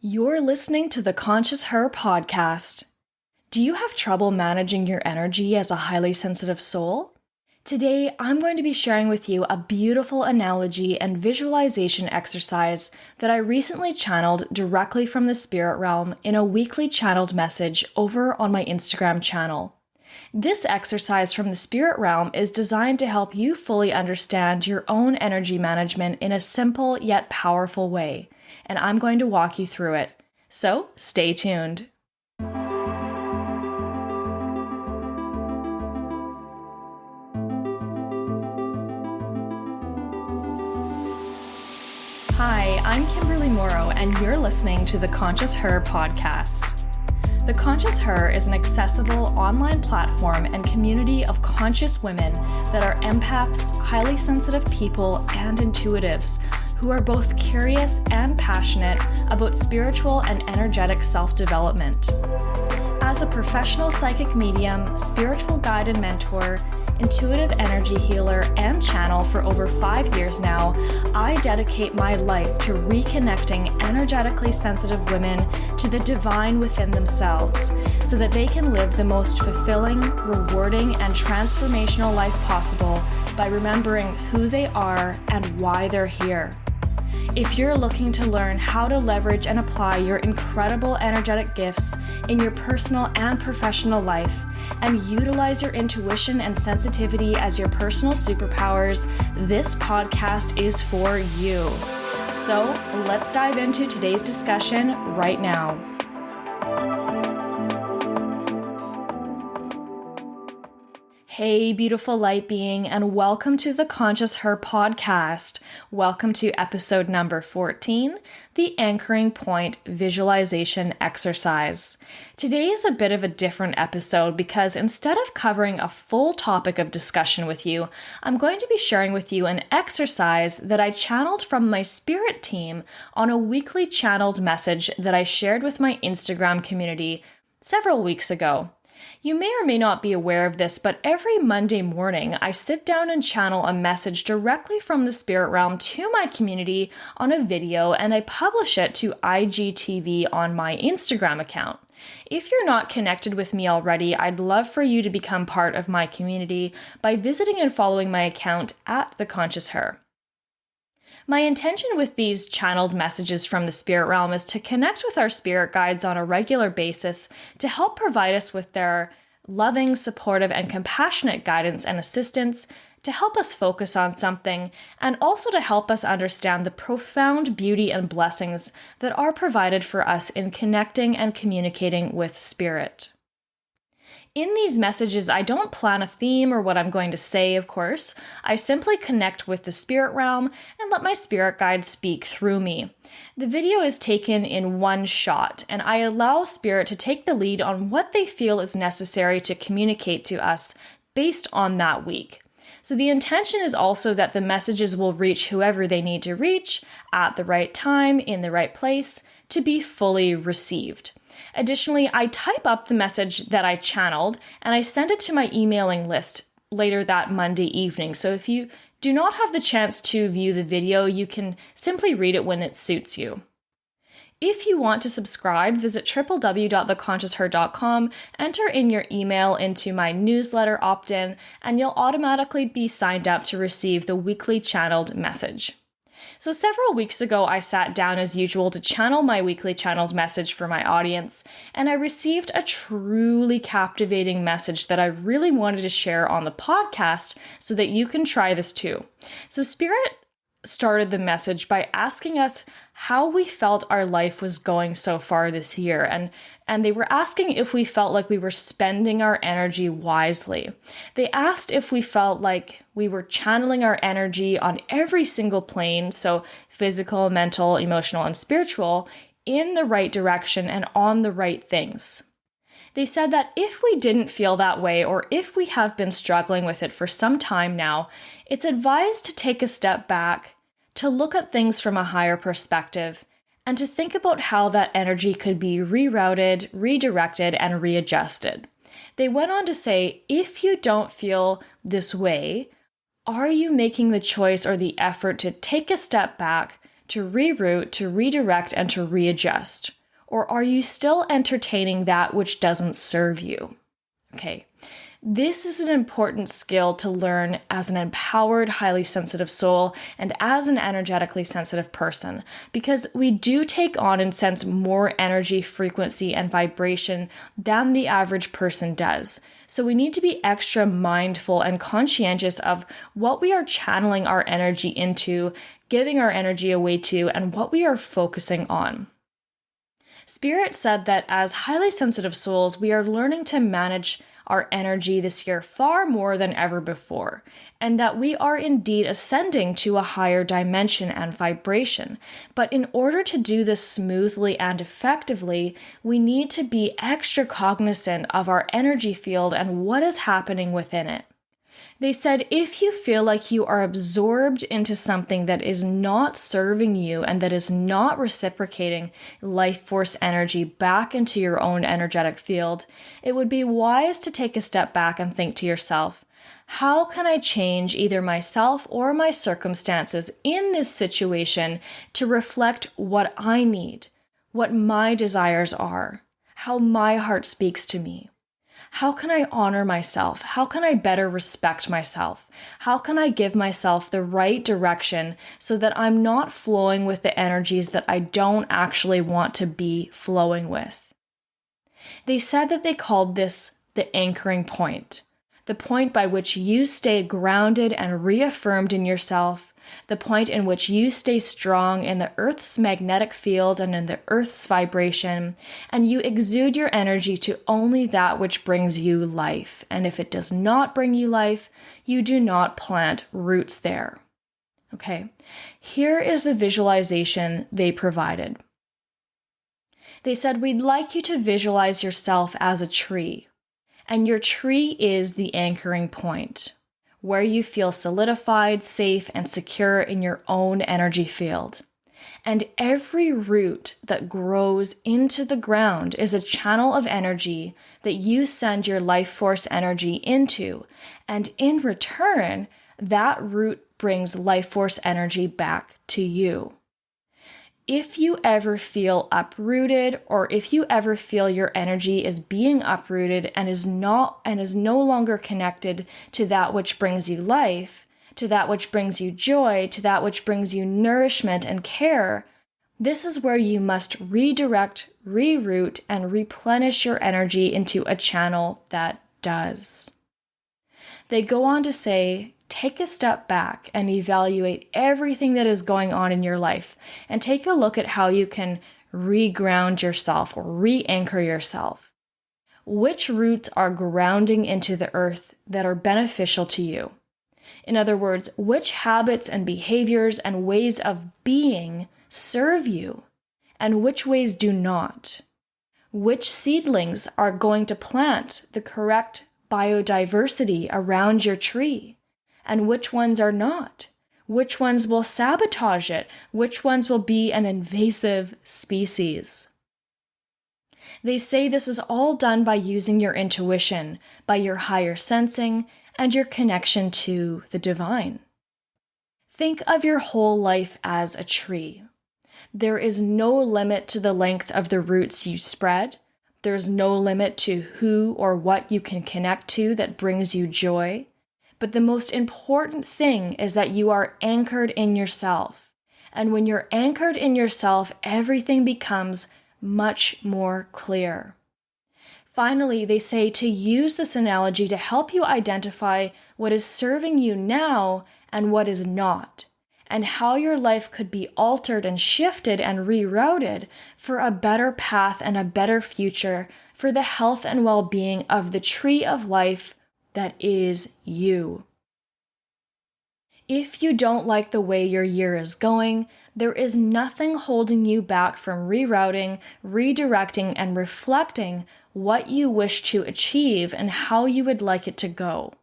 You're listening to the Conscious Her podcast. Do you have trouble managing your energy as a highly sensitive soul? Today, I'm going to be sharing with you a beautiful analogy and visualization exercise that I recently channeled directly from the spirit realm in a weekly channeled message over on my Instagram channel. This exercise from the spirit realm is designed to help you fully understand your own energy management in a simple yet powerful way, and I'm going to walk you through it. So stay tuned. Hi, I'm Kimberly Morrow, and you're listening to the Conscious Her podcast. The Conscious Her is an accessible online platform and community of conscious women that are empaths, highly sensitive people, and intuitives who are both curious and passionate about spiritual and energetic self-development. As a professional psychic medium, spiritual guide and mentor, intuitive energy healer, and channel for over 5 years now, I dedicate my life to reconnecting energetically sensitive women to the divine within themselves so that they can live the most fulfilling, rewarding, and transformational life possible by remembering who they are and why they're here. If you're looking to learn how to leverage and apply your incredible energetic gifts in your personal and professional life and utilize your intuition and sensitivity as your personal superpowers, this podcast is for you. So let's dive into today's discussion right now. Hey, beautiful light being, and welcome to the Conscious Her podcast. Welcome to episode number 14, the Anchoring Point Visualization Exercise. Today is a bit of a different episode because instead of covering a full topic of discussion with you, I'm going to be sharing with you an exercise that I channeled from my spirit team on a weekly channeled message that I shared with my Instagram community several weeks ago. You may or may not be aware of this, but every Monday morning, I sit down and channel a message directly from the spirit realm to my community on a video, and I publish it to IGTV on my Instagram account. If you're not connected with me already, I'd love for you to become part of my community by visiting and following my account at The Conscious Her. My intention with these channeled messages from the spirit realm is to connect with our spirit guides on a regular basis to help provide us with their loving, supportive, and compassionate guidance and assistance to help us focus on something and also to help us understand the profound beauty and blessings that are provided for us in connecting and communicating with spirit. In these messages, I don't plan a theme or what I'm going to say, of course. I simply connect with the spirit realm and let my spirit guides speak through me. The video is taken in one shot, and I allow spirit to take the lead on what they feel is necessary to communicate to us based on that week. So the intention is also that the messages will reach whoever they need to reach at the right time, in the right place, to be fully received. Additionally, I type up the message that I channeled and I send it to my emailing list later that Monday evening. So if you do not have the chance to view the video, you can simply read it when it suits you. If you want to subscribe, visit www.theconsciousher.com, enter in your email into my newsletter opt-in, and you'll automatically be signed up to receive the weekly channeled message. So several weeks ago, I sat down as usual to channel my weekly channeled message for my audience, and I received a truly captivating message that I really wanted to share on the podcast so that you can try this too. So Spirit started the message by asking us how we felt our life was going so far this year. And they were asking if we felt like we were spending our energy wisely. They asked if we felt like we were channeling our energy on every single plane, so physical, mental, emotional, and spiritual, in the right direction and on the right things. They said that if we didn't feel that way, or if we have been struggling with it for some time now, it's advised to take a step back, to look at things from a higher perspective, and to think about how that energy could be rerouted, redirected, and readjusted. They went on to say, if you don't feel this way, are you making the choice or the effort to take a step back, to reroute, to redirect, and to readjust? Or are you still entertaining that which doesn't serve you? Okay, this is an important skill to learn as an empowered, highly sensitive soul and as an energetically sensitive person, because we do take on and sense more energy, frequency, and vibration than the average person does. So we need to be extra mindful and conscientious of what we are channeling our energy into, giving our energy away to, and what we are focusing on. Spirit said that as highly sensitive souls, we are learning to manage our energy this year far more than ever before, and that we are indeed ascending to a higher dimension and vibration. But in order to do this smoothly and effectively, we need to be extra cognizant of our energy field and what is happening within it. They said if you feel like you are absorbed into something that is not serving you and that is not reciprocating life force energy back into your own energetic field, it would be wise to take a step back and think to yourself, how can I change either myself or my circumstances in this situation to reflect what I need, what my desires are, how my heart speaks to me? How can I honor myself? How can I better respect myself? How can I give myself the right direction so that I'm not flowing with the energies that I don't actually want to be flowing with? They said that they called this the anchoring point, the point by which you stay grounded and reaffirmed in yourself, the point in which you stay strong in the Earth's magnetic field and in the Earth's vibration, and you exude your energy to only that which brings you life. And if it does not bring you life, you do not plant roots there. Okay, here is the visualization they provided. They said, we'd like you to visualize yourself as a tree, and your tree is the anchoring point, where you feel solidified, safe, and secure in your own energy field. And every root that grows into the ground is a channel of energy that you send your life force energy into. And in return, that root brings life force energy back to you. If you ever feel uprooted, or if you ever feel your energy is being uprooted and is no longer connected to that which brings you life, to that which brings you joy, to that which brings you nourishment and care, this is where you must redirect, reroute, and replenish your energy into a channel that does. They go on to say, take a step back and evaluate everything that is going on in your life and take a look at how you can reground yourself or re-anchor yourself. Which roots are grounding into the earth that are beneficial to you? In other words, which habits and behaviors and ways of being serve you and which ways do not? Which seedlings are going to plant the correct biodiversity around your tree? And which ones are not? Which ones will sabotage it? Which ones will be an invasive species? They say this is all done by using your intuition, by your higher sensing, and your connection to the divine. Think of your whole life as a tree. There is no limit to the length of the roots you spread. There's no limit to who or what you can connect to that brings you joy. But the most important thing is that you are anchored in yourself. And when you're anchored in yourself, everything becomes much more clear. Finally, they say to use this analogy to help you identify what is serving you now and what is not, and how your life could be altered and shifted and rerouted for a better path and a better future for the health and well-being of the tree of life that is you. If you don't like the way your year is going, there is nothing holding you back from rerouting, redirecting, and reflecting what you wish to achieve and how you would like it to go.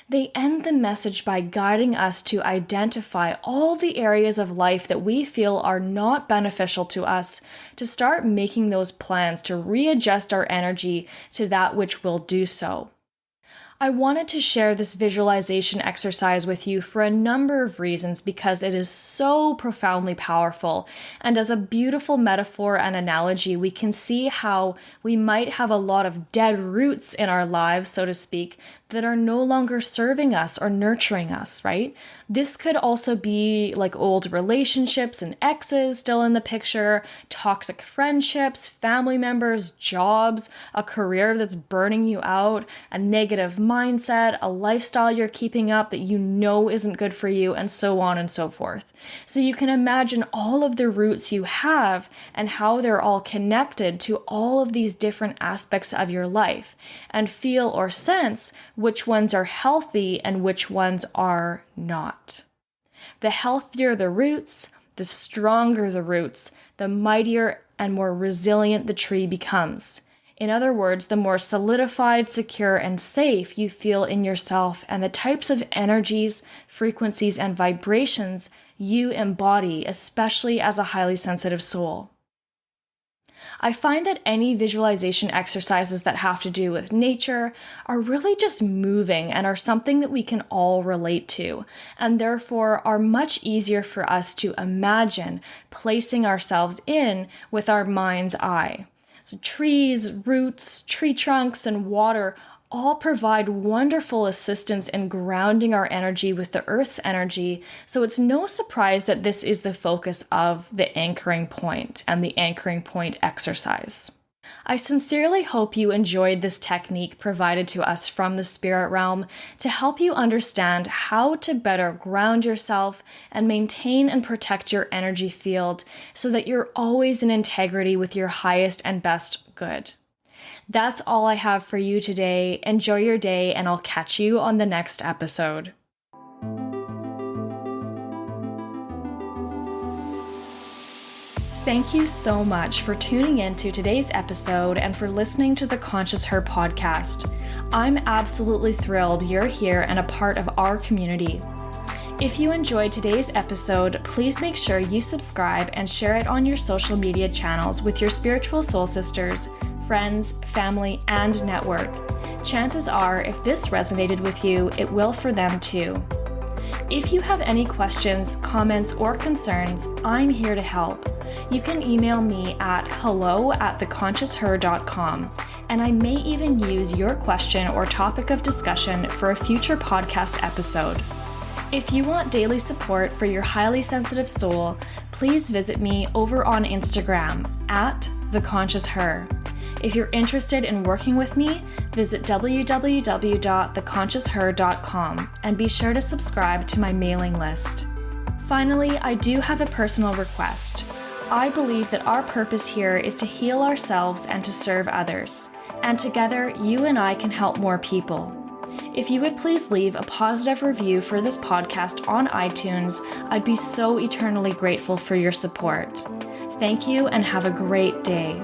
They end the message by guiding us to identify all the areas of life that we feel are not beneficial to us, to start making those plans to readjust our energy to that which will do so. I wanted to share this visualization exercise with you for a number of reasons because it is so profoundly powerful. And as a beautiful metaphor and analogy, we can see how we might have a lot of dead roots in our lives, so to speak, that are no longer serving us or nurturing us, right? This could also be like old relationships and exes still in the picture, toxic friendships, family members, jobs, a career that's burning you out, a negative mindset, a lifestyle you're keeping up that you know isn't good for you, and so on and so forth. So you can imagine all of the roots you have and how they're all connected to all of these different aspects of your life, and feel or sense which ones are healthy and which ones are not. The healthier the roots, the stronger the roots, the mightier and more resilient the tree becomes. In other words, the more solidified, secure, and safe you feel in yourself and the types of energies, frequencies, and vibrations you embody, especially as a highly sensitive soul. I find that any visualization exercises that have to do with nature are really just moving and are something that we can all relate to, and therefore are much easier for us to imagine placing ourselves in with our mind's eye. So trees, roots, tree trunks, and water all provide wonderful assistance in grounding our energy with the Earth's energy, so it's no surprise that this is the focus of the anchoring point and the anchoring point exercise. I sincerely hope you enjoyed this technique provided to us from the spirit realm to help you understand how to better ground yourself and maintain and protect your energy field so that you're always in integrity with your highest and best good. That's all I have for you today. Enjoy your day, and I'll catch you on the next episode. Thank you so much for tuning in to today's episode and for listening to the Conscious Her podcast. I'm absolutely thrilled you're here and a part of our community. If you enjoyed today's episode, please make sure you subscribe and share it on your social media channels with your spiritual soul sisters, friends, family, and network. Chances are, if this resonated with you, it will for them too. If you have any questions, comments, or concerns, I'm here to help. You can email me at hello@theconsciousher.com, and I may even use your question or topic of discussion for a future podcast episode. If you want daily support for your highly sensitive soul, please visit me over on Instagram at @theconsciousher. If you're interested in working with me, visit www.theconsciousher.com and be sure to subscribe to my mailing list. Finally, I do have a personal request. I believe that our purpose here is to heal ourselves and to serve others, and together you and I can help more people. If you would please leave a positive review for this podcast on iTunes, I'd be so eternally grateful for your support. Thank you and have a great day.